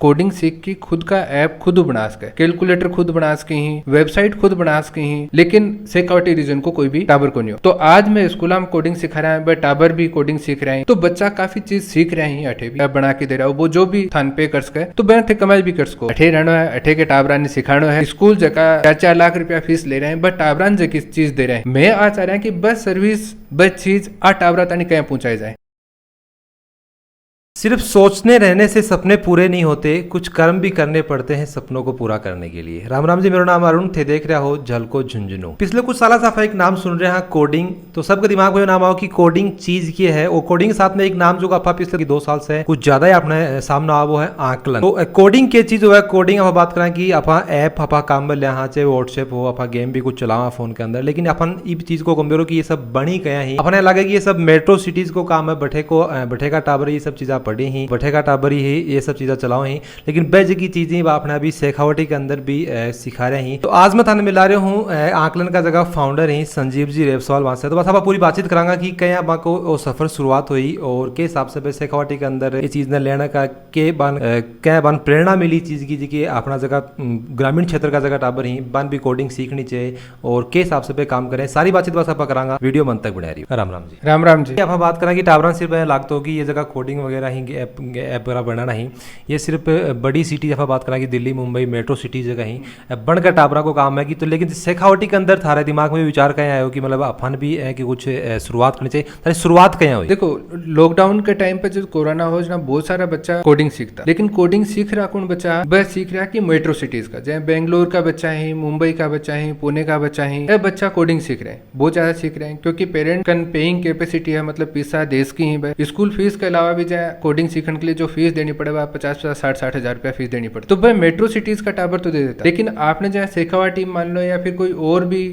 Coding सीख की खुद का ऐप खुद बना सके, कैलकुलेटर खुद बना सके ही, वेबसाइट खुद बना सके ही, लेकिन सिक्योरिटी रीजन को कोई भी टाबर को नहीं हो। तो आज मैं स्कूल में कोडिंग सिखा रहा है, टाबर भी कोडिंग सीख रहे हैं, तो बच्चा काफी चीज सीख रहे हैं। अठे भी बना के दे रहा हो, वो जो भी थान पे कर सके तो बैंक कमाई भी कर सको। अठे रहना है, अठे के टाबरा ने सिखाना है, स्कूल जगह 4-4 लाख रुपया फीस ले रहे हैं, बट टाबरान जगह चीज दे रहे हैं। मैं आज चाह रहा है कि बस सर्विस बस चीज आ टाबरा तानी कहीं पहुंचाई जाए। सिर्फ सोचने रहने से सपने पूरे नहीं होते, कुछ कर्म भी करने पड़ते हैं सपनों को पूरा करने के लिए। राम राम जी, मेरा नाम अरुण थे, देख रहा हो झलको झुंझुनू। पिछले कुछ साल से आप एक नाम सुन रहे हैं कोडिंग, तो सबके दिमाग में नाम आओ कि कोडिंग चीज की है। और कोडिंग के साथ में एक नाम जो आप पिछले 2 साल से कुछ ज्यादा ही अपने सामने आ वो है आकलन। तो कोडिंग के चीज है, कोडिंग आप बात करें कि आप ऐप आप काम में लिया, चाहे व्हाट्सएप हो, आप गेम भी कुछ चलावा फोन के अंदर, लेकिन अपन ये चीज को कम्पेयर कि ये सब बनी गया ही अपने लगे कि ये सब मेट्रो सिटीज को काम है, बैठे का टावर ये सब चीजें पढ़ी ही, बैठे का टाबर ही ये सब चीज़ें चलाओ ही, लेकिन बेज की चीज़ें आपने अभी शेखावटी के अंदर भी सिखा रहे हैं। तो आज मैं थाने मिला रहा हूँ आकलन का जगह फाउंडर ही संजीव जी रेवसवाल वहाँ से। तो बस आप पूरी बातचीत करांगा कि कहीं को वो सफर शुरुआत हुई और के हिसाब से शेखावटी के अंदर ये चीज़ ने लेने का के बन प्रेरणा मिली चीज़ की जी अपना जगह ग्रामीण क्षेत्र का जगह टाबर ही बन भी कोडिंग सीखनी चाहिए और के हिसाब से काम करें। सारी बातचीत बस आप करांगा, वीडियो मन तक बना रही। राम राम जी। राम राम जी। आप बात करें कि टाबरा सिर्फ लागतो होगी ये जगह कोडिंग वगैरह ही ऐप वगैरह बनाना ही, ये सिर्फ बड़ी सिटी जब बात करें कि दिल्ली मुंबई मेट्रो सिटी जगह ही बनकर टाबरा को काम है कि, तो लेकिन शेखावटी के अंदर थारे दिमाग में विचार कहीं आयो कि मतलब अपन भी है कि कुछ शुरुआत करनी चाहिए, तारी शुरुआत कहीं हुई? देखो, लॉकडाउन के टाइम पे जब कोरोना हो ना, बहुत सारा बच्चा कोडिंग सीखता, लेकिन कोडिंग सीख रहा कौन बच्चा? वह सीख रहा कि मेट्रो सिटीज का, जैसे बेंगलोर का बच्चा है, मुंबई का बच्चा है, पुणे का बच्चा है, यह बच्चा कोडिंग सीख रहे हैं, बहुत ज्यादा सीख रहे हैं, क्योंकि पेरेंट का पेइंग कैपेसिटी है, मतलब पैसा देश की ही। स्कूल फीस के अलावा भी जाए कोडिंग सीखने के लिए जो फीस देनी पड़े 50-60 हजार रुपया फीस देनी पड़ती, तो भाई मेट्रो सिटीज का टावर तो दे देता। लेकिन आपने जहाँ शेखावटी मान लो या फिर कोई और भी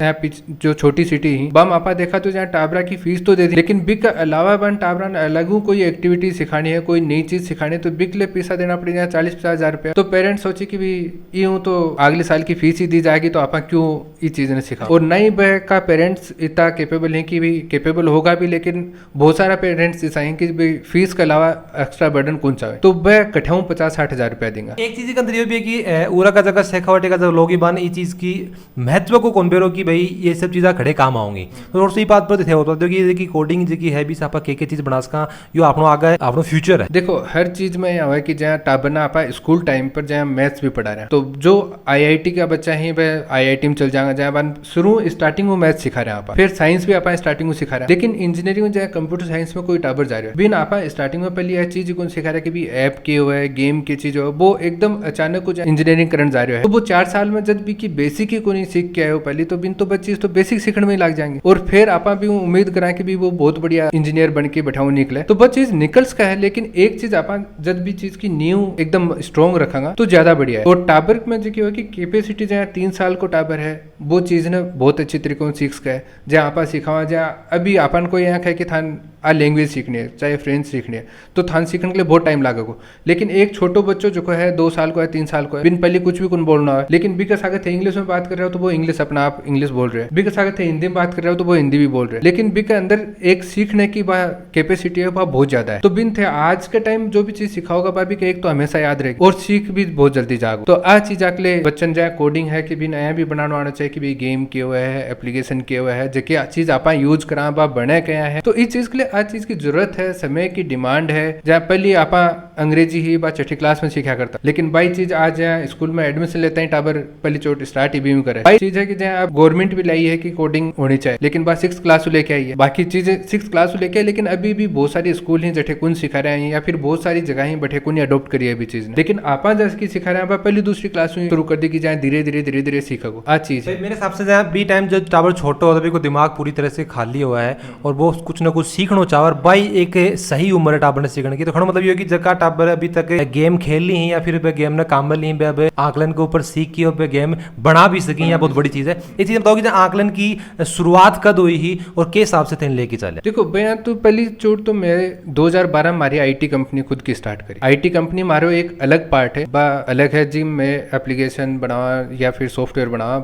जो छोटी सिटी ही बम आपा देखा तो जहाँ टाबरा की फीस तो दे दी, लेकिन बिक के अलावा बन टाबरा ने अलग कोई एक्टिविटी सिखानी है, कोई नई चीज सिखानी है, तो बिक ले पैसा देना पड़े जहाँ 40-50 हजार रुपया। तो पेरेंट्स सोचे कि भी यूं तो अगले साल की फीस ही दी जाएगी, तो आपा क्यों ये चीज ने सिखा। और नई बह का पेरेंट्स इतना केपेबल है कि भी केपेबल होगा भी, लेकिन बहुत सारा पेरेंट्स ऐसा है कि फीस के अलावा एक्स्ट्रा बर्डन कौन चाहे, तो वह कठाऊं 50-60 हजार रुपया देंगे। एक चीज के अंदर ये भी है कि उरा का जगह शेखावटी का जब लोग बन ये चीज की महत्व को कौन बेरो कि भाई ये सब चीज़ें खड़े काम आऊंगी, तो और सही बात पर थे होता है कि कोडिंग जी है भी सापा के चीज बना सका, यो आपनो आगे आपनो फ्यूचर है। देखो, हर चीज में यहाँ है कि जहाँ टाबरना आपा स्कूल टाइम पर जहाँ मैथ्स भी पढ़ा रहे हैं, तो जो IIT का बच्चा है वह IIT में चल जाएगा, जहाँ शुरू स्टार्टिंग में मैथ्स सिखा रहे हैं आपा, फिर साइंस भी आपा स्टार्टिंग में सिखा रहे हैं। लेकिन इंजीनियरिंग में जहाँ कंप्यूटर साइंस में कोई टाबर जा रहे हो बिन आपा स्टार्टिंग में पहले यह चीज कौन सिखा रहा है कि भी ऐप के हुआ है, गेम की चीज हो, वो एकदम अचानक कुछ इंजीनियरिंग करने जा रहे हो, तो वो 4 साल में जब भी की बेसिक ही को नहीं सीख के आए हो पहले, तो बिन तो बच्चे तो बेसिक सीखने में लग जाएंगे, और फिर आपा भी उम्मीद करा कि भी वो बहुत बढ़िया इंजीनियर बन के बैठाऊ निकले, तो वो चीज निकल सका है। लेकिन एक चीज आपा जब भी चीज की नींव एकदम स्ट्रॉन्ग रखांगा तो ज्यादा बढ़िया है। और टाबर में जो की कैपेसिटी जहाँ 3 साल को टाबर है, वो चीज ने बहुत अच्छी तरीके से सीख सका है। जहाँ आपा सिखावा, जहाँ अभी अपन को यहाँ कहे कि थान आ लैंग्वेज सीखनी है, चाहे फ्रेंच सीखनी है, तो थान सीखने के लिए बहुत टाइम लागेगा। लेकिन एक छोटो बच्चों जो है 2 साल को है, 3 साल को है, बिन पहले कुछ भी कौन बोलना है, लेकिन बिकस अगर थे इंग्लिश में बात कर रहे हो तो वो इंग्लिश अपना आप इंग्लिश बोल रहे हैं, बिकस अगर थे हिंदी में बात कर रहे हो तो वो हिंदी भी बोल रहे हैं, लेकिन बिक अंदर एक सीखने की कैपेसिटी है वह बहुत ज्यादा है। तो बिन थे आज के टाइम जो भी चीज सिखाओगा भाभी के एक तो हमेशा याद रहेगी और सीख भी बहुत जल्दी जागो। तो आ चीज अगले बच्चन जाए कोडिंग है कि बिन नया भी बनाना आना चाहिए कि भी गेम के हुआ है, एप्लीकेशन के हुआ है, जो चीज आप यूज करा बने गया है, तो इस चीज के लिए आज चीज की जरूरत है, समय की डिमांड है। जहाँ पहले आप अंग्रेजी ही 6ठी क्लास में सीखा करता, लेकिन बाई चीज आज यहाँ स्कूल में एडमिशन लेते हैं टाबर पहली चोट स्टार्ट ही भी करे। बाई चीज है कि जहाँ आप गवर्नमेंट भी लाई है कि कोडिंग होनी चाहिए, लेकिन बात 6th क्लास लेके आई है, बाकी चीजें 6th क्लास लेके, लेकिन अभी भी बहुत सारी स्कूल ही जठे कुन सिखा रहे हैं या फिर बहुत सारी जगह ही बैठे कुन अडोप्ट करी है अभी चीज, लेकिन आप जैसे सिखा रहे हैं पहली दूसरी क्लास में शुरू कर दी कि जहाँ धीरे धीरे सीखा को आज चीज है। मेरे हिसाब से जहाँ बी टाइम जब टाबर छोटा होता है दिमाग पूरी तरह से खाली हुआ है और वो कुछ ना कुछ सीखना चाह बाई एक सही उम्र है टाबर ने सीखने की, तो खड़ा मतलब ये कि जगह टाबर अभी तक गेम खेल ली है या फिर गेम ने काम ली है, आकलन के ऊपर सीख की और गेम बना भी सकी, बहुत बड़ी चीज है। ये चीज बताओ कि आकलन की शुरुआत कद हुई ही और के हिसाब से थे लेके चले? देखो भैया, तो पहली चोट तो मैं 2012 में हमारी IT कंपनी खुद की स्टार्ट करी। IT कंपनी मारो एक अलग पार्ट है, अलग है जी, मैं एप्लीकेशन बनावा या फिर सॉफ्टवेयर बनावा,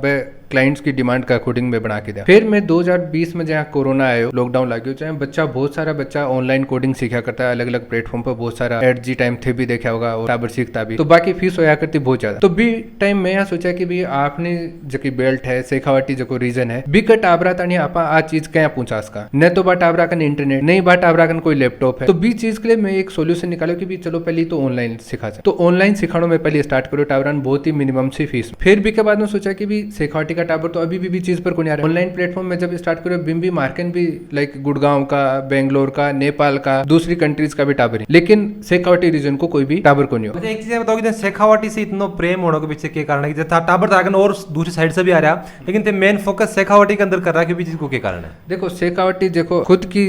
क्लाइंट्स की डिमांड का अकॉर्डिंग में बना के दिया। फिर मैं 2020 में जहाँ कोरोना आयो, लॉकडाउन लग गयो, चाहे बच्चा बहुत सारा बच्चा ऑनलाइन कोडिंग सीखा करता है, अलग अलग प्लेटफॉर्म पर बहुत सारा एट जी टाइम थे भी देखा होगा और टाबर सीखता भी, तो बाकी फीस होया करती बहुत ज्यादा। तो बी टाइम मैं यहाँ सोचा कि भी आपने जो बेल्ट है शेखावाटी जो रीजन है बी का टाबरा तानी आपा आ चीज क्या पूछा इसका न तो बा टाबरा का इंटरनेट नहीं, बा टाबरा का कोई लैपटॉप है, तो बी चीज के लिए मैं एक सोल्यूशन निकालो कि भी चलो पहले तो ऑनलाइन सिखा जाए। तो ऑनलाइन सिखानो में पहले स्टार्ट करो टाबरान बहुत ही मिनिमम सी फीस। फिर भी के बाद में सोचा कि भी शेखावाटी का टाबर तो अभी भी चीज पर को नहीं आ रहा है। ऑनलाइन प्लेटफॉर्म में जब स्टार्ट करो बिम्बी मार्केट भी लाइक गुड़गांव का, बेंगलोर का, नेपाल का, दूसरी कंट्रीज का भी टाबर है, लेकिन शेखावाटी रीजन को कोई भी टाबर को नहीं हो। एक चीज बताओ कि शेखावाटी से इतना प्रेम होने के पीछे के कारण है कि टाबर तागन और दूसरी साइड से भी आ रहा, लेकिन मेन फोकस शेखावाटी के अंदर कर रहा है कि भी चीज को क्या कारण है? देखो शेखावाटी देखो खुद की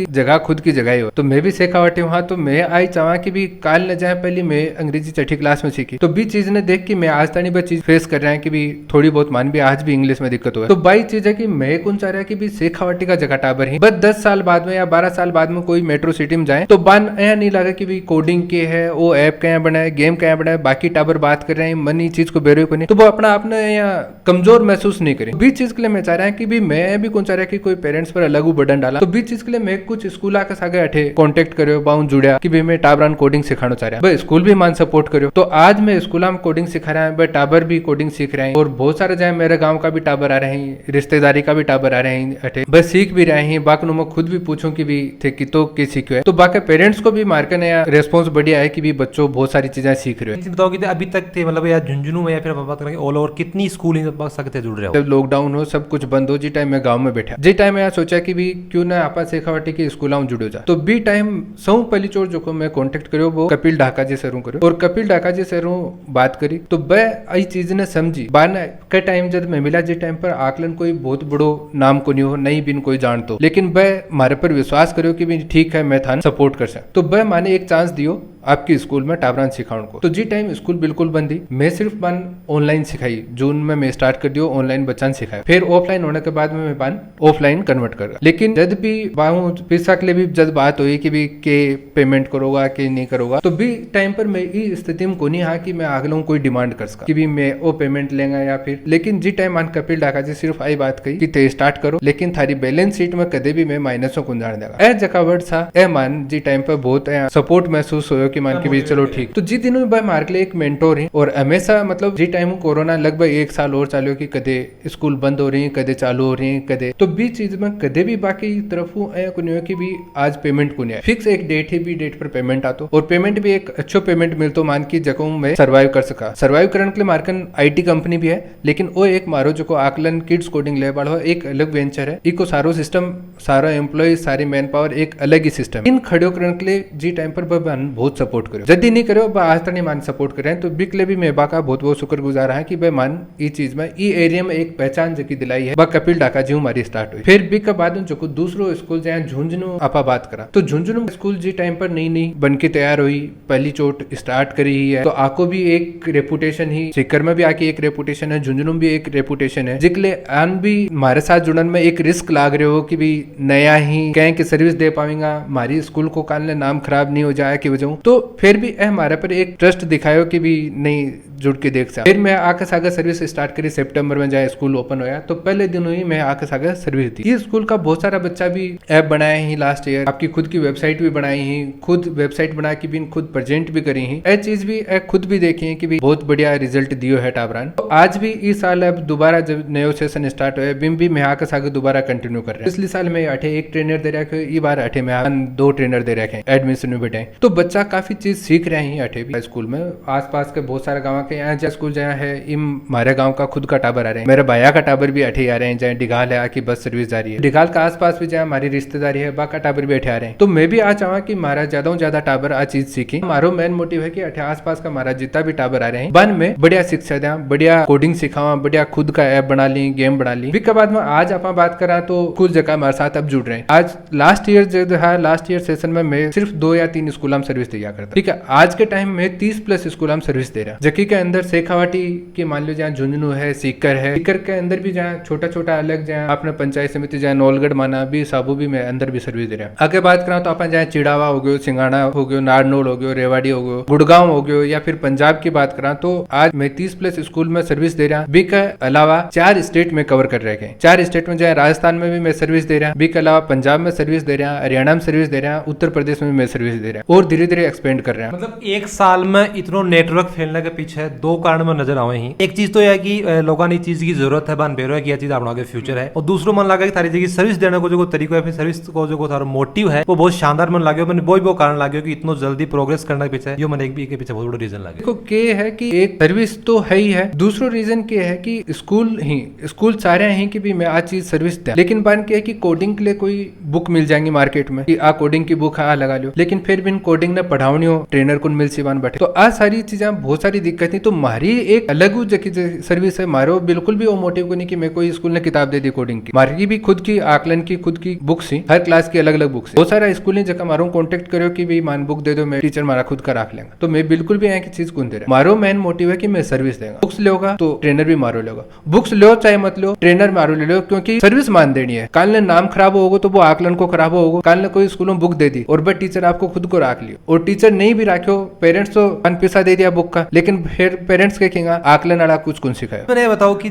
जगह ही हो, तो मैं भी शेखावाटी वहां, तो मैं आई चाहवा कि भी काल न जाए पहले मैं अंग्रेजी छठी क्लास में सीखी, तो भी चीज ने देख के मैं आज तक चीज फेस कर रहे हैं कि भी थोड़ी बहुत मान भी आज भी इंग्लिश में दिक्कत हुआ। तो बाई चीज है कि मैं कौन चाह रहा है कि भी शेखावाटी का जगह टाबर ही, बस 10 साल बाद में या 12 साल बाद में कोई मेट्रो सिटी में जाए तो बान यहाँ नहीं लगा कि भी कोडिंग के है, वो ऐप क्या बनाए, गेम क्या बनाए, बाकी टाबर बात कर रहे हैं मनी चीज को बेरो को नहीं, तो वो अपना आपने यहाँ कमजोर महसूस नहीं करे। बीच चीज के लिए मैं चाह रहा है कि भी मैं भी कौन चाह रहा है कि कोई पेरेंट्स पर अलग बर्डन डाला, तो बीच चीज के लिए मैं कुछ स्कूल आके सागे अठे कॉन्टेक्ट करो बाउंड जुड़िया कि भी मैं टाबरान कोडिंग सिखाना चाह रहा भाई, स्कूल भी मान सपोर्ट करो। तो आज मैं स्कूल में कोडिंग सिखा रहा है, टाबर भी कोडिंग सीख रहे हैं और बहुत सारे जाए मेरे गाँव का भी टाबर आ रहे हैं, रिश्तेदारी का भी टाबर आ रहे हैं अठे, बस सीख भी रहे हैं। बाकी मैं खुद भी पूछूं कि भी थे कि तो के सीखे, तो बाकी पेरेंट्स को भी मार्केट नया रेस्पॉन्स बढ़िया है कि भी बच्चों बहुत सारी चीजें सीख रहे हैं। बताओ कि अभी तक थे मतलब या झुंझुनू में या फिर बात करेंगे ऑल ओवर कितनी स्कूल सकते जुड़ रहे हो? जब लॉकडाउन हो सब कुछ बंद हो, जी टाइम मैं गांव में बैठा, जी टाइम मैं सोचा कि भी क्यों ना आपा शेखावाटी के स्कूल जुड़ो जा, तो बी टाइम सौ पहली चोर जो को मैं कांटेक्ट करो वो कपिल ढाका जी सरों करो, और कपिल ढाका जी सरों बात करी तो वह आई चीज ने समझी। बार के टाइम जब मैं मिला जी टाइम पर आकलन कोई बहुत बड़ो नाम को नहीं हो, नहीं बिन कोई जान तो, लेकिन वह हमारे पर विश्वास करो कि भी ठीक है मैं था सपोर्ट कर सकता, तो वह माने एक चांस दियो आपकी स्कूल में टाबरान सिखाने को। तो जी टाइम स्कूल बिल्कुल बंद थी, मैं सिर्फ बन ऑनलाइन सिखाई, जून में मैं स्टार्ट कर दियो ऑनलाइन बच्चा सिखाया, फिर ऑफलाइन होने के बाद में मैं बन ऑफलाइन कन्वर्ट कर। लेकिन जब भी बाहू पैसा के लिए भी जब बात हुई कि भी के पेमेंट करोगा कि नहीं करोगा, तो भी टाइम पर मैं इस स्थिति में को नहीं हाँ कि मैं आगलों कोई डिमांड कर सका कि भी मैं वो पेमेंट लेगा या फिर, लेकिन जी टाइम मान कपिल ढाका जी सिर्फ आई बात कही कि ते स्टार्ट करो, लेकिन थारी बैलेंस शीट में कदे भी मैं माइनसों को जान देगा। ए जकावट सा ए मान जी टाइम पर बहुत सपोर्ट महसूस हो कि मान के भी चलो ठीक। तो जी दिनों भाई मार्क ले एक मेंटोर है, और हमेशा मतलब जी टाइम कोरोना लगभग 1 साल और चालू कि कदे स्कूल बंद हो रही है, कदे चालू हो रही है, कदे तो भी चीज में कदे भी बाकी तरफ कि भी आज पेमेंट को नहीं फिक्स एक डेट है, भी डेट पर पेमेंट आतो, और पेमेंट भी एक अच्छो पेमेंट मिलतो मान की जगहों में सर्वाइव कर सका। सर्वाइव करने के लिए मार्कन आईटी कंपनी भी है, लेकिन वो एक मारो जो को आकलन किड्स कोडिंग ले वाला एक अलग वेंचर है, इको सारो सिस्टम, सारा एम्प्लॉय, सारी मैन पावर एक अलग ही सिस्टम। इन खड़ो करने के लिए जी टाइम पर बहुत सपोर्ट करो, यदि नहीं करो आज तक नहीं मान सपोर्ट करें, तो बिकले भी मैं बाका बहुत बहुत शुक्रगुजार है कि भाई मान ई चीज में ई एरिया में एक पहचान जकी दिलाई है, बा कपिल ढाका जी हमारी स्टार्ट हुई। फिर बिक के बाद जो को दूसरो स्कूल जहाँ झुंझुनू आपा बात करा, तो झुंझुनू स्कूल जी टाइम पर नई बन के तैयार हुई, पहली चोट स्टार्ट करी ही है, तो आको भी एक रेपुटेशन ही, सीकर में भी आके एक रेपुटेशन है, झुंझुनू भी एक रेपुटेशन है, जिकले आन भी हमारे साथ जुड़न में एक रिस्क लाग रहे हो कि भी नया ही कहें कि सर्विस दे पाऊंगा, हमारी स्कूल को काल नाम खराब नहीं हो जाए की वजह, तो फिर भी हमारे पर एक ट्रस्ट दिखायो कि भी नहीं जुड़ के देख सकता। फिर मैं आके सागर सर्विस स्टार्ट करी, सितंबर में जाए स्कूल ओपन होया, तो पहले दिन हुई मैं आके सागर सर्विस दी। ये स्कूल का बहुत सारा बच्चा भी ऐप बनाए ही लास्ट ईयर, आपकी खुद की वेबसाइट भी बनाई ही, खुद वेबसाइट बना के भी खुद प्रेजेंट भी करी ही, ये चीज भी खुद भी देखी है कि भी बहुत बढ़िया रिजल्ट दियो है टाबरान। तो आज भी इस साल अब दोबारा जब नयो सेशन स्टार्ट हुआ बिम भी मैं आके सागर दोबारा कंटिन्यू कर रहे हैं। पिछले साल में 8 एक ट्रेनर दे रखे, ये बार 8 में 2 ट्रेनर दे रखे एडमिशन में बैठे, तो बच्चा काफी चीज सीख रहे हैं 8 भी स्कूल में। आसपास के बहुत सारे गाँव के यहाँ स्कूल जहाँ है, हमारे गाँव का खुद का टाबर आ रहे हैं, मेरे भाया का टाबर भी 8 आ रहे हैं, जहाँ डिगाल है आकी बस सर्विस जा रही है, डिगाल का आसपास भी जहाँ हमारी रिश्तेदारी है बाका टाबर भी 8 आ रहे हैं। तो मैं भी आ चाहूँ कि हमारा ज्यादा टाबर आ चीज सीखी। हमारा मेन मोटिव है कि 8 आसपास का हमारा जितना भी टाबर आ रहे हैं बन में बढ़िया शिक्षा दें, बढ़िया कोडिंग सिखावा, बढ़िया खुद का ऐप बना ली, गेम बना ली। के बाद में आज आप बात करा तो कुछ जगह हमारे साथ अब जुड़ रहे हैं। आज लास्ट ईयर सेशन में मैं सिर्फ 2 या 3 स्कूल में सर्विस दी, दिया करता। ठीक है, आज के टाइम में 30+ स्कूल हम सर्विस दे रहे हैं, जबकि के अंदर शेखावाटी की मान लो जहाँ झुंझुनू है, सीकर है, सीकर के अंदर भी जहाँ छोटा छोटा अलग जहाँ आपने पंचायत समिति जहाँ नौलगढ़ माना भी साबू भी में अंदर भी सर्विस दे रहे हैं। आगे बात करा तो अपन जहाँ चिड़ावा हो गयो, सिंगाड़ा हो गयो, नारनौल हो गयो, रेवाड़ी हो गयो, गुड़गांव हो गयो, या फिर पंजाब की बात करा तो आज मैं 30+ स्कूल में सर्विस दे रहा। बी के अलावा 4 स्टेट में कवर कर रहे हैं। 4 स्टेट में जहाँ राजस्थान में भी मैं सर्विस दे रहा, बी के अलावा पंजाब में सर्विस दे रहा, हरियाणा में सर्विस दे रहा, उत्तर प्रदेश में भी मैं सर्विस दे रहा और धीरे धीरे एक्सपेंड कर रहे हैं। मतलब एक साल में इतना नेटवर्क फैलने के पीछे 2 कारण में नजर आवे ही। एक चीज तो यह है कि लोगों ने चीज की जरूरत है, बन बेरो है कि यह चीज अपना आगे फ्यूचर है, और दूसरो मन लगा कि थारी जगह सर्विस देने को जो तरीका है, फिर सर्विस को जो थारा मोटिव है वो बहुत शानदार मन लगे। मैंने वो कारण लगे कि इतना जल्दी प्रोग्रेस करने के पीछे यो मन एक भी के पीछे बहुत बड़ा रीजन लगे। देखो के है कि एक सर्विस तो है ही है, दूसरो रीजन के है कि स्कूल सारे हैं कि भी मैं आज चीज सर्विस दे, लेकिन बान के है कि कोडिंग के लिए कोई बुक मिल जाएंगी मार्केट में कि आ कोडिंग की बुक है, आ लगा लो, लेकिन फिर भी कोडिंग ने पढ़ावनी हो, ट्रेनर को मिल सिवान बैठे, तो आ सारी चीजें बहुत सारी दिक्कत थी। तो मारी एक अलग सर्विस है, मारो बिल्कुल भी वो मोटिव को नहीं कि मेरे को स्कूल ने किताब दे दी कोडिंग की, मारी भी खुद की आकलन की खुद की बुक्स ही, हर क्लास की अलग अलग बुक्स। बहुत सारा स्कूल ने जगह मारो कॉन्टेक्ट करो कि भाई मान बुक दे दो, मैं टीचर मारा खुद का रख लेगा, तो मैं बिल्कुल भी की चीज कौन दे रहा। मारो मेन मोटिव है कि मैं सर्विस देगा, बुक्स लोगा तो ट्रेनर भी मारो लेगा, बुक्स लो चाहे मत लो, ट्रेनर मारो ले लो, क्योंकि सर्विस मान देनी है। कल ने नाम खराब होगा तो वो आकलन को खराब होगा, कल ने कोई स्कूल में बुक दे दी और बट टीचर आपको खुद को रख लियो, और टीचर नहीं भी रखो, पेरेंट्स तो पैसा दे दिया बुक का, लेकिन फिर पेरेंट्स के कहेंगे आकलन वाला कुछ कौन सिखाया। मैंने बताओ कि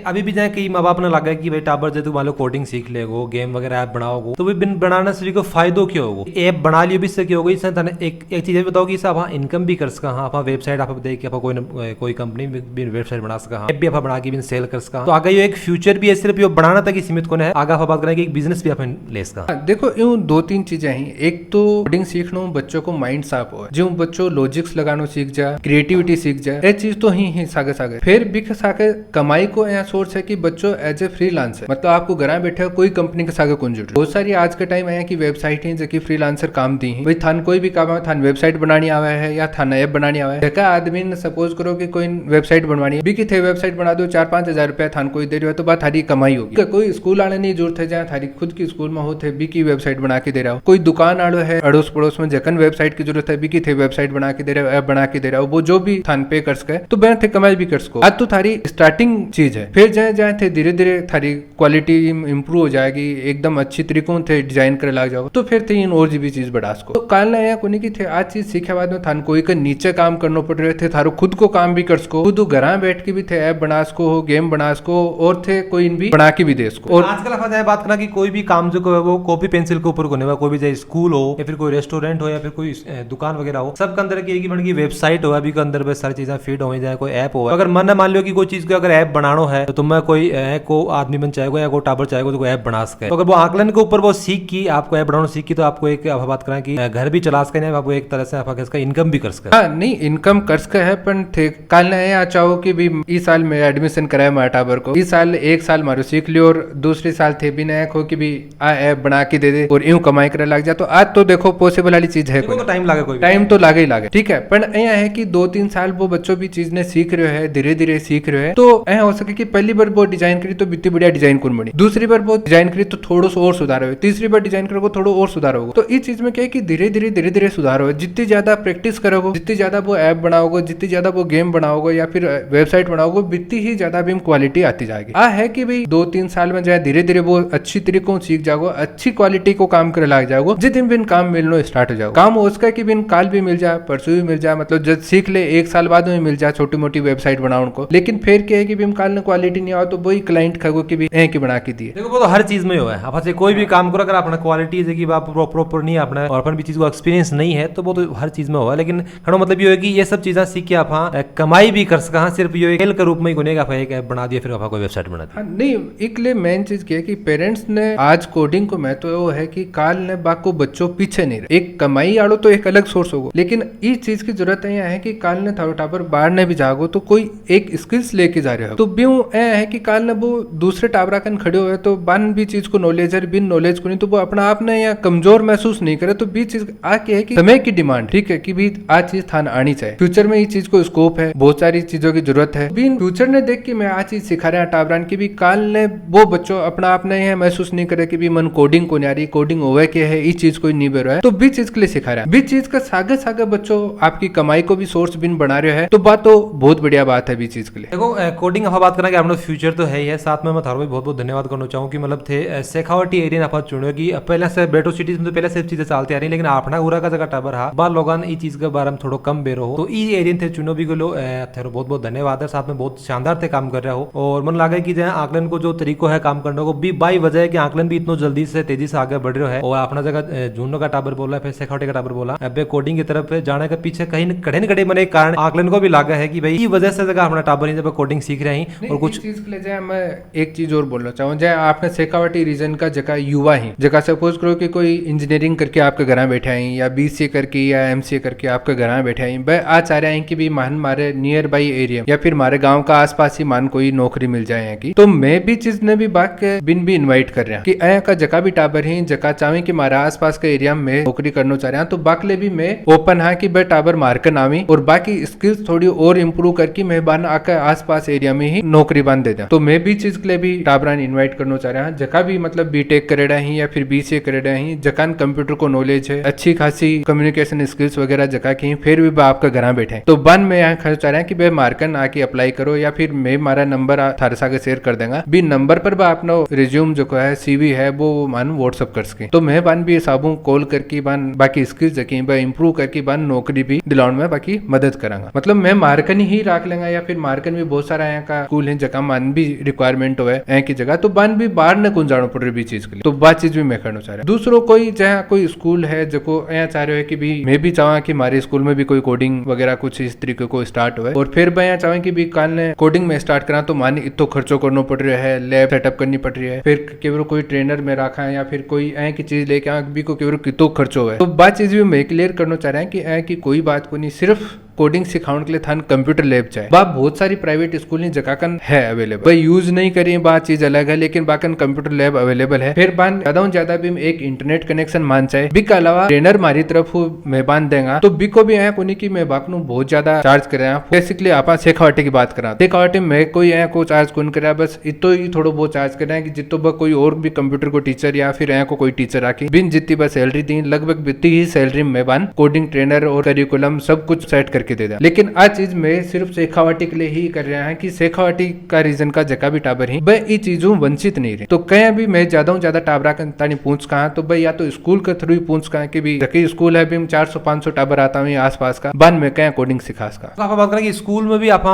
अभी भी जाए कई माँ बाप ने लगा कि भाई टाबर जो मान लो कोडिंग सीख लेगो, गेम वगैरह ऐप बनाओगे, तो भी बनाना से को फायदो क्या होगा, ऐप बना लियो भी क्या होगा। इससे एक चीज बताओ कि आप इनकम भी कर सका, आप वेबसाइट आप देख के कोई कंपनी भी वेबसाइट बना सका, ऐप भी आप बना के भी सेल कर सका, तो आगे एक फ्यूचर भी है, सिर्फ यो बनाना तक ही सीमित को है, आगे आप बात करें कि एक बिजनेस भी आप ले सका। देखो यूं 2-3 चीजें हैं, एक तो कोडिंग सीखना बच्चों को माइंड साफ हो, जो बच्चों लॉजिक्स लगाना सीख जाए, क्रिएटिविटी सीख जाए, ये चीज तो ही सागे सागे। फिर भी सागे कमाई को यहाँ सोर्स है कि बच्चों एज ए फ्रीलांसर, मतलब आपको घर बैठे हो कोई कंपनी के सागे कौन जुड़, बहुत सारी आज के टाइम है कि वेबसाइट है जो फ्रीलांसर काम दी है, भाई थान कोई भी काम है, थान वेबसाइट बनानी आवा है या थान ऐप बनानी आवा है, आदमी ने सपोज करो कि कोई वेबसाइट बनवानी है, भी कि थे वेबसाइट बना दो, 4-5 हजार रुपया थान कोई दे रहे हो तो बात थारी कमाई होगी। कोई स्कूल आने नहीं जरूरत है, जहाँ थारी खुद की स्कूल में होते भी की वेबसाइट बना के दे रहा हो, कोई दुकान आड़ो है अड़ोस पड़ोस में जखन वेबसाइट की जरूरत है, भी की थे वेबसाइट बना के दे रहे हो, ऐप बना के दे रहा हो, वो जो भी थान पे कर सके तो मैं थे कमाई भी कर सको। आज तो थारी स्टार्टिंग चीज है, फिर जाए जाए थे धीरे धीरे थारी क्वालिटी इंप्रूव हो जाएगी, एकदम अच्छी तरीकों थे डिजाइन करे लग जाओगे, तो फिर थे इन और भी चीज बढ़ा सको। तो काल ना कोनी की थे आज चीज सीखे बाद में थान कोई के नीचे काम करना पड़ रहे थे, थारो खुद को काम भी कर सको, खुद घर बैठ के भी थे ऐप बना सको, गेम बना सको, और थे कोई भी बना के भी दे सको। और आजकल आप जाए बात करना कि कोई भी काम जो वो कॉपी पेंसिल के ऊपर होने वाला, कोई भी चाहे स्कूल हो या फिर कोई रेस्टोरेंट हो या फिर कोई दुकान वगैरह हो, सब के अंदर की वेबसाइट हो, अभी के अंदर सारी चीजें फीड हो जाए, कोई ऐप हो, अगर मन मान लो कि कोई चीज को अगर ऐप बनाना है तो तुम्हें कोई को आदमी बन चाहेगा या कोई टाबर चाहेगा तो कोई ऐप बना सके, तो अगर वो आकलन के ऊपर वो सीख की आपको ऐप बनाना सीख की, तो आपको एक आप बात करें कि घर भी चला सके, आपको एक तरह से आप इसका इनकम भी कर सके। हाँ नहीं इनकम कर सके है, पर थे काल ना आ चाहो कि भी इस साल में एडमिशन कराया मारा टाबर को, इस साल 1 साल मारो सीख लियो और दूसरे साल थे भी नया हो कि भी आ ऐप बना के दे दे और यूं कमाई करे लग जा, तो आज तो देखो पॉसिबल वाली चीज है, तो टाइम लागे, कोई टाइम तो लागे ही लागे, ठीक है। पर यहाँ है कि 2-3 साल वो बच्चों भी चीज ने सीख रहे है, धीरे धीरे सीख रहे है, तो ऐसा हो सके कि पहली बार वो डिजाइन करी तो बित्ती बढ़िया डिजाइन कौन बनी, दूसरी बार वो डिजाइन करी तो थोड़ा सा और सुधार हो, तीसरी बार डिजाइन करोगे थोड़ा और सुधार होगा। तो इस चीज में क्या है कि धीरे धीरे सुधार हो, जितनी ज्यादा प्रैक्टिस करोगे, जितनी ज्यादा वो ऐप बनाओगे, जितनी ज्यादा वो गेम बनाओगे या फिर वेबसाइट बनाओगे, बित्ती ही ज्यादा भी क्वालिटी आती जाएगी। है कि भाई 2-3 साल में जाए धीरे धीरे वो अच्छी तरीकों सीख जाओगे, अच्छी क्वालिटी को काम करे लग जाओगे, जिस दिन बिन काम मिलना स्टार्ट हो जाओ, काम हो उसका कि बिन काल भी मिल जाए, परसों भी मिल जाए, मतलब जब सीख ले 1 साल बाद में मिल जाए छोटी मोटी वेबसाइट बनाओ उनको, लेकिन फिर क्या है कि बिन काल ने क्वालिटी नहीं आओ तो वही क्लाइंट खगो कि भी की बना के दिए। देखो वो तो हर चीज में हुआ है, आप कोई भी काम करो अगर अपना क्वालिटी है कि आप प्रॉपर नहीं अपना और अपन भी चीज को एक्सपीरियंस नहीं है तो वो तो हर चीज में हुआ है, लेकिन खड़ो मतलब ये है कि ये सब चीजें सीख के आप कमाई भी कर सका, सिर्फ ये खेल के रूप में ही आप एक ऐप बना दिया फिर आप कोई वेबसाइट बना दी। नहीं एक ले मेन चीज क्या है कि पेरेंट्स ने आज कोडिंग को महत्व वो है कि काल ने बाको बच्चों पीछे नहीं रहे, एक कमाई आड़ो तो एक अलग सोर्स होगा, लेकिन इस चीज की जरूरत यहाँ है कि काल ने थारो टाबर बाहर ने भी जागो तो कोई एक स्किल्स लेके जा रहे हो, तो ब्यू है कि काल ने वो दूसरे टाबरा कन खड़े हुए तो बान भी चीज को नॉलेज है, बिन नॉलेज को नहीं तो वो अपना आप ने या कमजोर महसूस नहीं करे, तो भी चीज आके है कि समय की डिमांड, ठीक है कि भी आज चीज थान आनी चाहिए, फ्यूचर में इस चीज को स्कोप है, बहुत सारी चीजों की जरूरत है, बिन फ्यूचर ने देख के मैं आज चीज सिखा रहा टाबरान की भी काल ने वो बच्चों अपना आप ने महसूस नहीं करे कि भी मन कोडिंग को नहीं आ रही, कोडिंग होवे के है इस चीज को नहीं बेरो है, तो भी चीज के लिए सिखा रहा है, भी चीज का सागे सागे बच्चों आपकी कमाई को भी सोर्स बिन बना रहे हैं, तो बात तो बहुत बढ़िया बात है भी चीज के लिए। देखो कोडिंग आप बात करें कि अपना फ्यूचर तो है ही है, साथ में मैं थारो भी बहुत बहुत धन्यवाद करना चाहूँ कि मतलब थे शेखावटी एरिया आप चुनो कि पहले से बेटो सिटीज में तो पहले से चीजें चलती आ रही, लेकिन आपना उरा का जगह टाबर हा बार लोगन ई चीज के बारे में थोड़ा कम बेरो हो, तो ई एरिया थे चुनो भी गलो थारो बहुत बहुत धन्यवाद है, साथ में बहुत शानदार थे काम कर रहे हो। और मन लगा कि जहाँ आकलन को जो तरीको है काम करने को भी बाई वजह है कि आकलन भी इतना जल्दी से तेजी से आगे बढ़ रहा है, और अपना जगह जूनो का टाबर बोला फिर शेखावटी का टाबर बोला, अब कोडिंग की तरफ जाने के पीछे कहीं कड़े न कड़े मैंने कारण आकलन को भी लगा है कि भाई ई वजह से जगह अपना टाबर जब कोडिंग सीख रहे हैं। और कुछ चीज के लिए जाए मैं एक चीज और बोलना चाहूँ, जाए आपने शेखावटी रीजन का जगह युवा ही जगह सपोज करो कि कोई इंजीनियरिंग करके आपके घर में बैठे हैं या बीसीए करके या एमसीए करके आपके घर में बैठे हैं, वह आज चाह रहे हैं कि भी मान मारे नियर बाई एरिया या फिर हमारे गांव का आसपास ही मान कोई नौकरी मिल जाए है की, तो मैं भी चीज ने भी बात के बिन भी इन्वाइट कर रहा हूँ कि ऐ का जगह भी टाबर ही जगह चाहे कि हमारे आसपास के एरिया में नौकरी करना चाह रहे हैं, तो बाकले भी मैं ओपन है कि वह टाबर मार्कर नामी और बाकी स्किल्स थोड़ी और इम्प्रूव करके मैं बान आकर आसपास एरिया में ही नौकरी बांध देता हूं। तो मैं भी चीज के लिए भी टाबरान इनवाइट करना चाह रहा हूं, जगह भी मतलब बीटेक करेड़ा ही या फिर बीसीए करेड़ा ही, जकान कंप्यूटर को नॉलेज है, अच्छी खासी कम्युनिकेशन स्किल्स वगैरह जगह की, फिर भी आपका घर बैठे तो बन में यहाँ खर्च चाह रहा है कि भाई मार्कन आके अप्लाई करो या फिर मैं हमारा नंबर थारसा के शेयर कर देगा भी नंबर पर अपना रिज्यूम जो है सीवी है वो मान व्हाट्सअप कर सके, तो मैं बान भी साबू कॉल करके बान बाकी स्किल्स जकी इंप्रूव करके बान नौकरी भी दिलाने में बाकी मदद करांगा। मतलब मैं मार्कन ही रख लेंगा या फिर मार्कन भी बहुत सारा यहाँ का स्कूल है जगह मान भी रिक्वायरमेंट हो है की जगह, तो बान भी बाहर न कौन जाना पड़ रही भी चीज के लिए, तो बात चीज भी मैं करना चाह रहा हूँ। दूसरों कोई जहाँ कोई स्कूल है जो यहाँ चाह रहे हो कि भी मैं भी चाहूँ कि हमारे स्कूल में भी कोई कोडिंग वगैरह कुछ इस तरीके को स्टार्ट हो, और फिर मैं यहाँ चाहूँ कि भी काल ने कोडिंग में स्टार्ट करा तो मान इतो खर्चो करना पड़ रहा है, लैब सेटअप करनी पड़ रही है, फिर केवल कोई ट्रेनर में रखा है या फिर कोई ऐ की चीज लेके आ भी को केवल कितो खर्चो है, तो बात चीज भी मैं क्लियर करना चाह रहा है कि ऐ की कोई बात को नहीं, सिर्फ कोडिंग सिखाने के लिए थान कंप्यूटर लैब चाहिए। बा बहुत सारी प्राइवेट स्कूल नहीं जगह कन है अवेलेबल, भाई यूज नहीं करिए बात चीज अलग है, लेकिन बाकन कंप्यूटर लैब अवेलेबल है। फिर बान ज्यादा भी एक इंटरनेट कनेक्शन मान चाहे बी के अलावा ट्रेनर मारी तरफ मैं बांध देगा, तो बी को भी है कोनी की मैं बाकनू बहुत ज्यादा चार्ज कर रहा हूँ। बेसिकली आप शेखावटी की बात करा, शेखावटी में कोई है को चार्ज कौन कर रहा, बस इतो ही थोड़ा बहुत चार्ज कर रहा है कि जितो बा कोई और भी कंप्यूटर को टीचर या फिर को कोई टीचर आके बिन जितनी बस सैलरी दी लगभग बितती ही सैलरी में बान कोडिंग ट्रेनर और करिकुलम सब कुछ सेट करके दे दिया। लेकिन चीज में सिर्फ शेखावटी के लिए ही कर रहा है कि शेखावटी का रीजन का जगह भी टाबर ही भाई ये चीजों वंचित नहीं रहे, तो कहीं भी मैं ज्यादा टाबरा तानी पूछ कहा, तो भाई या तो स्कूल के थ्रू ही पूछ कहा कि भी जकी स्कूल है भी 400-500 टाबर आता हूँ आसपास का बन में कहीं कोडिंग सिखा सका। आप बात करें कि स्कूल में भी आप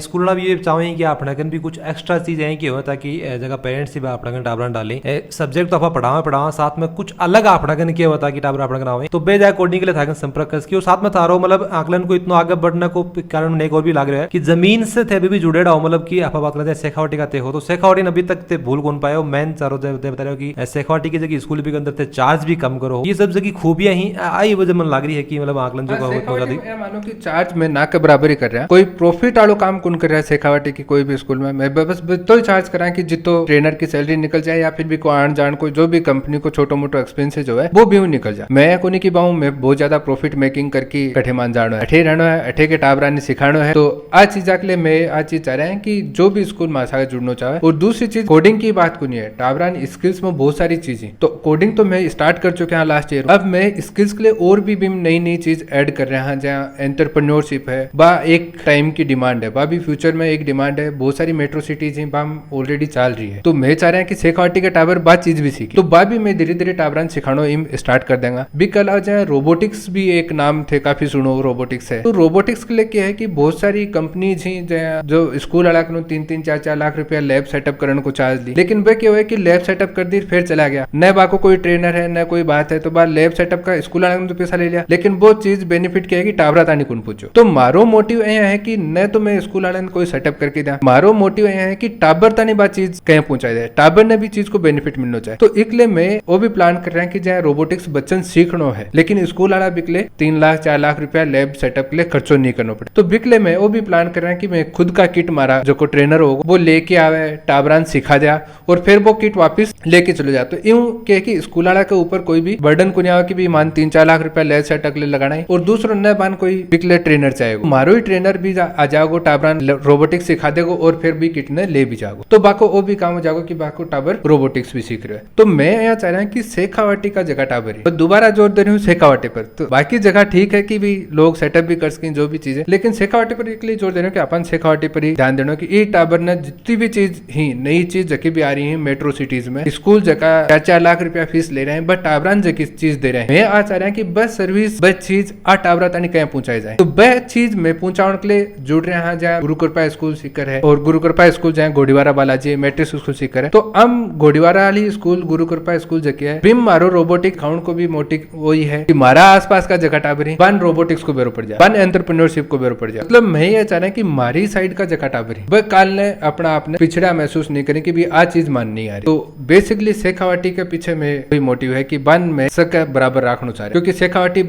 स्कूल भी ये चाहें कि अपना भी कुछ एक्स्ट्रा चीज है कि हो ताकि जगह पेरेंट्स भी अपना टाबरा डालें सब्जेक्ट तो आप पढ़ावा साथ में कुछ अलग अपना क्या होता कि टाबर अपना ना तो बे जाए कोडिंग के लिए था संपर्क कर साथ में थारो मतलब आकलन को इतना आगे बढ़ने को कारण एक और भी लग रहा है कि जमीन से थे भी जुड़े रहो, मतलब कि आप बात करते हैं शेखावटी का हो, तो शेखावटी अभी तक ते भूल कौन पाए हो, मैन चारों बता रहे हो कि शेखावटी की जगह स्कूल भी के अंदर थे चार्ज भी कम करो, ये सब जगह खूबियां ही आई वजह मन लग रही है कि मतलब आकलन जो मानो कि चार्ज में ना के बराबर ही कर रहा है, कोई प्रॉफिट वालों काम कौन कर रहा है शेखावटी की कोई भी स्कूल में, मैं बस तो ही चार्ज करा कि जितो ट्रेनर की सैलरी निकल जाए या फिर भी कोई आन जान कोई जो भी कंपनी को छोटो मोटो एक्सपेंसेस जो है वो भी निकल जाए। मैं कोनी की बाहू मैं बहुत ज्यादा प्रॉफिट मेकिंग करके कठे मान जानो है, अठे रहना है, अठे के टाबरानी सिखानो है, तो आज चीज के लिए मैं आज चीज चाह रहा है कि जो भी स्कूल में आशा जुड़ना चाहे। और दूसरी चीज कोडिंग की बात को नहीं है, टाबरान स्किल्स में बहुत सारी चीजें, तो कोडिंग तो मैं स्टार्ट कर चुके हैं लास्ट ईयर, अब मैं स्किल्स के लिए और भी नई चीज ऐड कर रहे हैं, जहाँ एंटरप्रेन्योरशिप है बा एक टाइम की डिमांड है, बा भी फ्यूचर में एक डिमांड है, बहुत सारी मेट्रो सिटीज हैं बा ऑलरेडी चल रही है, तो मैं चाह रहा है कि शेखावटी का टावर बात चीज भी सीखी, तो बा भी मैं धीरे धीरे टाबरान सिखानो इम स्टार्ट कर देगा। भी कल आ जाए रोबोटिक्स भी एक नाम थे, काफी सुनो रोबोटिक्स है, तो रोबोटिक्स के लिए क्या है कि बहुत सारी कंपनीज ही जो स्कूल वाला 3-4 लाख रुपया लैब सेटअप करने को चार्ज दी, लेकिन वे क्या हुआ कि लैब सेटअप कर दी फिर चला गया, न बाको कोई ट्रेनर है न कोई बात है, तो बार लैब सेटअप का स्कूल वाले ने तो पैसा ले लिया, लेकिन वो चीज बेनिफिट क्या है कि टाबरा तानी कौन पूछो। तो मारो मोटिव यह है कि न तो मैं स्कूल वाले ने कोई सेटअप करके दिया, मारो मोटिव यह है कि टाबर तानी बात चीज कहीं पहुंचाई जाए, टाबर ने भी चीज को बेनिफिट मिलना चाहिए, तो इसलिए मैं वो भी प्लान कर रहा है कि जहाँ रोबोटिक्स बच्चन सीखना है, लेकिन स्कूल वाला बिकले 3 लाख 4 लाख रुपया लैब सेटअप के लिए लिए खर्चो नहीं करना पड़े। तो बिकले में वो भी प्लान कर रहे हैं कि मैं खुद का किट मारा जो को ट्रेनर होगा वो लेके आवे, टाबरान सिखा दिया और फिर वो किट वापस लेके चले जाते। यूं के कि स्कूल वाला के ऊपर कोई भी बर्डन को नहीं आवे कि भी मान 3-4 लाख रुपया ले सेट अगले लगाना है और दूसरों न बान कोई बिकले ट्रेनर चाहेगा, मारो ही ट्रेनर भी आ जाओगे, टाबरान रोबोटिक्स सिखा देगो और फिर भी किट ने ले भी जाओगे। तो बाको वो भी काम हो जाएगा कि बाको टाबर रोबोटिक्स भी सीख रहे हैं। तो मैं यहाँ चाह रहा हूँ कि शेखावाटी का जगह टाबर है, तो दोबारा जोर दे रही हूँ शेखावाटी पर। तो बाकी जगह ठीक है कि भी लोग सेटअप भी कर सकें जो भी चीजें, लेकिन शेखावाटी पर इसलिए जोर दे रहे हो कि अपन शेखावाटी पर ही ध्यान देना कि ये टाबर ने जितनी भी चीज ही नई चीज जकी भी आ रही है मेट्रो सिटीज में, स्कूल जगह 4-4 लाख रुपया फीस ले रहे हैं बट टाबरान जकी चीज दे रहे हैं। मैं आज चाह रहा हूँ कि बस सर्विस बस चीज आ टाबरा तक कहीं पहुंचाई जाए। तो वह चीज में पहुंचाने के लिए जुड़ रहे हैं जहाँ गुरु कृपा स्कूल सीकर है और गुरु कृपा स्कूल जहाँ गोडीवारा बालाजी मैट्रिक स्कूल सीकर है। तो हम गोडीवारा वाली स्कूल गुरु कृपा स्कूल जगह है बिम मारो रोबोटिक खाउंड को भी मोटी वही है कि मारा आसपास का जगह टाबरी वन रोबोटिक्स को बेरो पड़ जाए, वन एंटरप्रेन्योरशिप को बेरो पड़ जाए। मतलब मैं ये चाह रहा हूँ कि मारी साइड का जगह टाबरी वह काल ने अपना आपने पिछड़ा महसूस नहीं करें कि भी आ चीज मान नहीं आ रही। तो बेसिकली शेखावाटी के पीछे में कोई मोटिव है कि वन में सबका बराबर रखना चाह रहे, क्योंकि शेखावाटी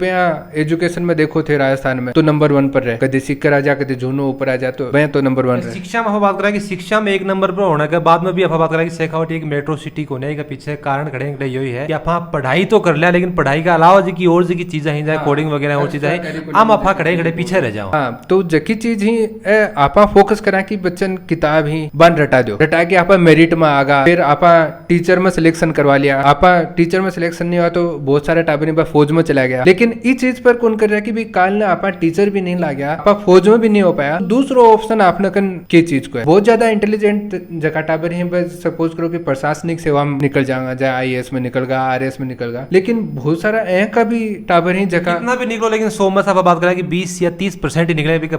एजुकेशन में देखो थे राजस्थान में तो नंबर 1 पर रहे, कभी सीकर आ जा कभी जूनो ऊपर आ जा, तो वह तो नंबर 1 रहे। शिक्षा में बात करें कि शिक्षा में 1 नंबर पर होने के बाद में भी आप बात करें कि शेखावाटी एक मेट्रो सिटी होने के पीछे कारण खड़े यही है कि आप पढ़ाई तो कर लिया लेकिन पढ़ाई के अलावा जी की और जी की चीजें ही जाए कोडिंग वगैरह और चीजें हम आपा खड़े खड़े पीछे रह जाओ। हाँ, तो जकी चीज ही आपा फोकस करा कि बच्चन किताब ही बन रटा दो, रटा के आपा मेरिट में आगा, फिर आपा टीचर में सिलेक्शन करवा लिया, आपा टीचर में सिलेक्शन नहीं हुआ तो बहुत सारे टाबरी फौज में चला गया। लेकिन इस चीज पर कौन कर रहा है कि भी काल ने आपा टीचर भी नहीं ला गया, आपा फौज में भी नहीं हो पाया, दूसरा ऑप्शन आपने कन की चीज को है बहुत ज्यादा इंटेलिजेंट जगह टाबर ही सपोज करो कि प्रशासनिक सेवा में निकल जाएगा, चाहे IAS में निकल गया, RS में निकल गया, लेकिन बहुत सारा का भी टाबर ही जगह कितना भी निकलो लेकिन 100 में से बात करें कि 20 या 30% ही निकले बाकी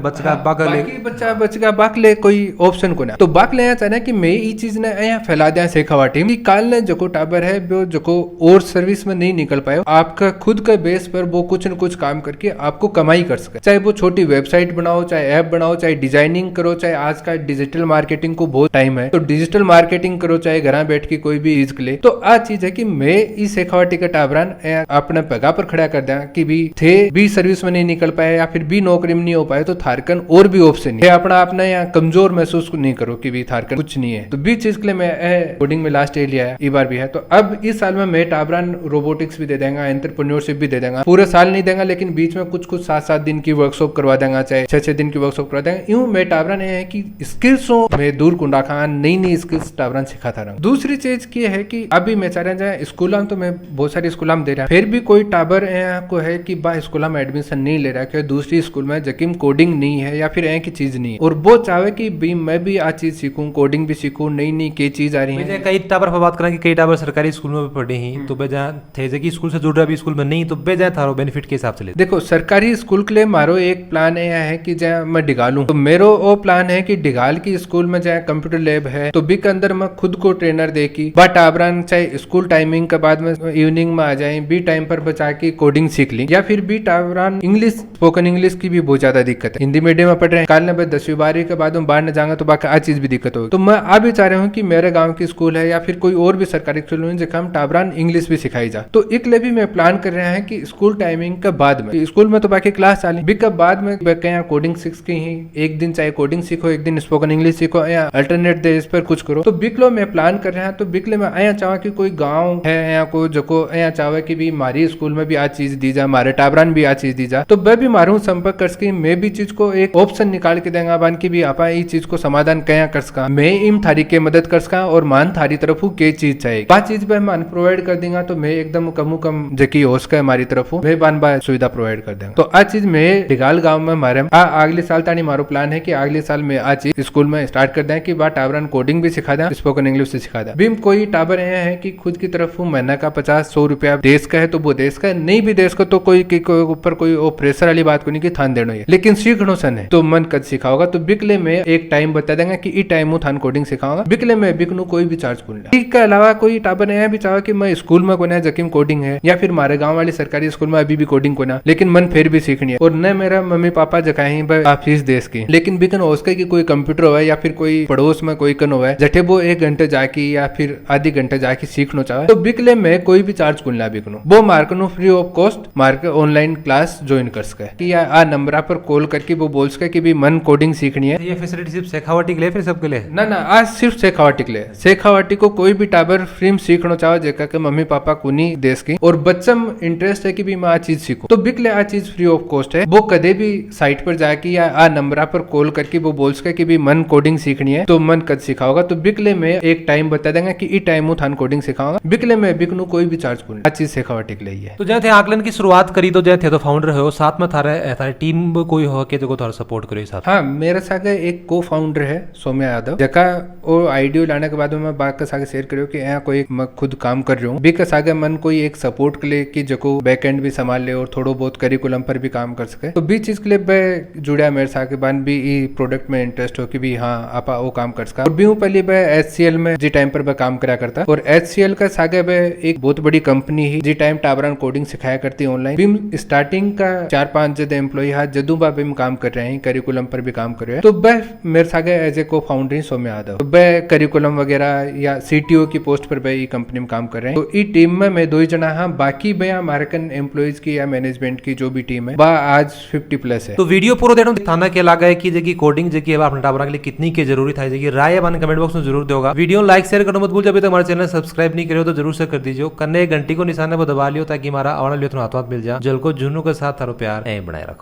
बच्चा बचगा बाकले कोई ऑप्शन को ना। तो बाकले यहाँ चाहना कि मैं ये चीज ने यहाँ फैला दिया शेखावाटी में, काल ने जो टाबर है वो जो और सर्विस में नहीं निकल पाए, आपका खुद का बेस पर वो कुछ न कुछ काम करके आपको कमाई कर सके, चाहे वो छोटी वेबसाइट बनाओ, चाहे ऐप बनाओ, चाहे डिजाइनिंग करो, चाहे आज का डिजिटल मार्केटिंग को बहुत टाइम है तो डिजिटल मार्केटिंग करो, चाहे घर बैठ के कोई भी चीज के लिए। तो आज चीज है कि मैं इस शेखावाटी का टाबरान अपने पगा पर खड़ा कर दिया कि भी थे भी सर्विस में नहीं निकल पाए या फिर भी नौकरी में नहीं हो पाए तो थारकन और भी ऑप्शन है, अपना अपना यहाँ कमजोर महसूस नहीं करो कि भी थारकन कुछ नहीं है। तो भी चीज के लिए मैं कोडिंग में लास्ट ईयर लिया है, इस बार भी है। तो अब इस साल में मैं टाबरान रोबोटिक्स भी दे देंगे, एंटरप्रेन्योरशिप भी दे देंगे, पूरे साल नहीं देंगे लेकिन बीच में कुछ 7-7 दिन की वर्कशॉप करवा देंगे, चाहे 6-6 दिन की वर्कशॉप करवा देंगे। यूं मैं टाबरान है कि स्किल्सों में दूर कुंडा खान नई स्किल्स टाबरान सिखाता रहा। दूसरी चीज की है कि अभी मैं चाह रहा जाए स्कूल तो मैं बहुत सारी स्कूल में दे रहा, फिर भी कोई टाबर को है कि बा स्कूल में एडमिशन नहीं ले रहा कि दूसरी स्कूल में जकिम कोडिंग नहीं है या फिर की चीज नहीं है और वो चाहे कि भी मैं भी आ चीज सीखूं, कोडिंग भी सीखूं, नई के चीज आ रही है। कई टाबर पर बात करें कि कई टाबर सरकारी स्कूल में पढ़े ही तो बे जहाँ थे जकी स्कूल से जुड़ रहा भी स्कूल में नहीं तो बे जाए थारो बेनिफिट के हिसाब से ले। देखो सरकारी स्कूल के लिए मारो एक प्लान है कि जहाँ मैं डिगालू, तो मेरो वो प्लान है कि डिगाल की स्कूल में जहाँ कंप्यूटर लैब है तो बी के अंदर मैं खुद को ट्रेनर दे की बट आबरान चाहे स्कूल टाइमिंग के बाद में इवनिंग में आ जाए बी टाइम पर बचा के कोडिंग सीख ली, या फिर बी टाबरान इंग्लिश स्पोकन इंग्लिश की भी बहुत ज्यादा दिक्कत है, हिंदी मीडियम में पढ़ रहे हैं, काल ने 10वीं 12वीं के बाद में बाहर न जाएंगे तो बाकी आ चीज भी दिक्कत होगी। तो मैं आ भी चाह रहा हूँ कि मेरे गाँव की स्कूल है या फिर कोई और भी सरकारी स्कूल है जहाँ हम टाबरान इंग्लिश भी सिखाई जा, तो एक लिए भी मैं प्लान कर रहे हैं कि स्कूल टाइमिंग के बाद में स्कूल में तो बाकी क्लास चाले बी के बाद में कहीं कोडिंग सीख के ही एक दिन चाहे कोडिंग सीखो, एक दिन स्पोकन इंग्लिश सीखो या अल्टरनेट दे इस पर कुछ करो। तो बिकलो मैं प्लान कर रहे हैं, तो बिकले में आया चाह कि कोई गाँव है या को जो को आया चाहे कि भी हमारी स्कूल में भी आ चीज दी जा, हमारे टाबरान भी आ चीज दी जा, तो मैं भी मारू संपर्क कर सके, मैं भी चीज को एक ऑप्शन निकाल के देंगे बान की भी आप इस चीज को समाधान क्या कर सका, मैं इम थारी के मदद कर सका और मान थारी तरफ के चीज चाहिए बात चीज पे मान प्रोवाइड कर देंगे तो मैं एकदम कम जकी हो सके हमारी तरफ मैं बान बा सुविधा प्रोवाइड कर देंगे। तो आज चीज मैं डिगाल गांव में मारे अगले साल तानी मारो प्लान है कि अगले साल में आज चीज स्कूल में स्टार्ट कर दें कि बा टाबरान कोडिंग भी सिखा दें, स्पोकन इंग्लिश से सिखा दें। बिम कोई टाबर है कि खुद की तरफ महीना का 50-100 रुपया देश का है तो वो देश का है, नहीं भी देश का तो कोई ऊपर कोई प्रेशर वाली बात को नहीं कि थान देना है, लेकिन सीखनो सन है तो मन कद सिखाओगा। तो बिकले में एक टाइम बता देंगे कि इस टाइम थान कोडिंग सिखाऊंगा, बिकले में बिकनू कोई भी चार्ज बोल इसके अलावा कोई टाबर है भी चाहो कि मैं स्कूल में को ना जकिम कोडिंग है या फिर हमारे गांव वाली सरकारी स्कूल में अभी भी कोडिंग को ना, लेकिन मन फिर भी सीखनी है और न मेरा मम्मी पापा जकाही फीस देश की, लेकिन बिकन उसके की कोई कंप्यूटर हो या फिर कोई पड़ोस में कोई कन हो जठे वो 1 घंटे जाके या फिर आधी घंटे जाके सीखना चाहे तो बिकले में कोई भी चार्ज कुल ना बिकनो वो मार्कनो free of cost mark online class join कर सके कि या आ नंबर पर कॉल करके वो बोल सके कि भी मन कोडिंग सीखनी है। ये फैसिलिटी सिर्फ शेखावटी के लिए फिर सबके लिए? ना ना, आज सिर्फ शेखावटी के लिए। शेखावटी को कोई भी टाबर फ्री में सीखना चाहो जेका के मम्मी पापा कुनी देश की और बच्चम इंटरेस्ट है कि भी मैं आ चीज सीखूं तो बिकले आ चीज फ्री ऑफ कॉस्ट है। वो कदे भी साइट पर जाके या आ नंबर पर कॉल करके वो बोल सके कि भी मन कोडिंग सीखनी है तो मन कद सिखाओगा। तो बिकले में एक टाइम बता देंगे कि ई टाइम थान कोडिंग सिखाऊंगा। बिकले में बिकनू कोई भी चार्ज को आ चीज शेखावटी के लिए है। तो जहाँ थे आकलन की शुरुआत करी तो जहाँ थे तो फाउंडर हो साथ में थारे टीम कोई हो के जो थारा सपोर्ट करो साथ? हाँ, मेरे साथ एक को फाउंडर है सौम्या यादव जका वो आइडियो लाने के बाद में मैं बात का सागे शेयर करियो कि यहाँ कोई मैं खुद काम कर रहा हूँ बी का सागे मन कोई एक सपोर्ट के लिए कि जो बैक एंड भी संभाल ले और थोड़ा बहुत करिकुलम पर भी काम कर सके। तो बी चीज के लिए मैं जुड़ा मेरे साथ के बाद भी ई प्रोडक्ट में इंटरेस्ट हो कि भी हाँ आप वो काम कर सका। और भी हूँ पहले मैं HCL में जी टाइम पर मैं काम करा करता और HCL का सागे मैं एक बहुत बड़ी कंपनी ही जी टाइम टाबरान कोडिंग सिखाया करती ऑनलाइन। बिम स्टार्टिंग का 4-5 जद एम्प्लॉय हाथ जदू बा बिम काम कर रहे हैं, करिकुलम पर भी काम कर रहे हैं। तो वह मेरे सागे एज ए को फाउंडर ही सौम्या यादव। तो वह करिकुलम वगैरह या CTO की पोस्ट पर वह कंपनी में काम कर रहे हैं। तो ई टीम में मैं 2 जना हाँ, बाकी भैया अमेरिकन एम्प्लॉयज की या मैनेजमेंट की जो भी टीम है वह आज 50+ है। तो वीडियो पूरा देखो थाना के लगा है कि जगह कोडिंग जगह अपने टाबरा के लिए कितनी की जरूरी था जगह राय अपन कमेंट बॉक्स में जरूर दोगा। वीडियो लाइक शेयर करना मत भूल। जब तक हमारे चैनल सब्सक्राइब नहीं करो तो जरूर से कर दीजिए। कन्ने घंटी को निशाने पर दबा लियो ताकि हमारा आने वाले हाथ मिल जाए। जल को जुनू के साथ थारो प्यार बनाए रहो।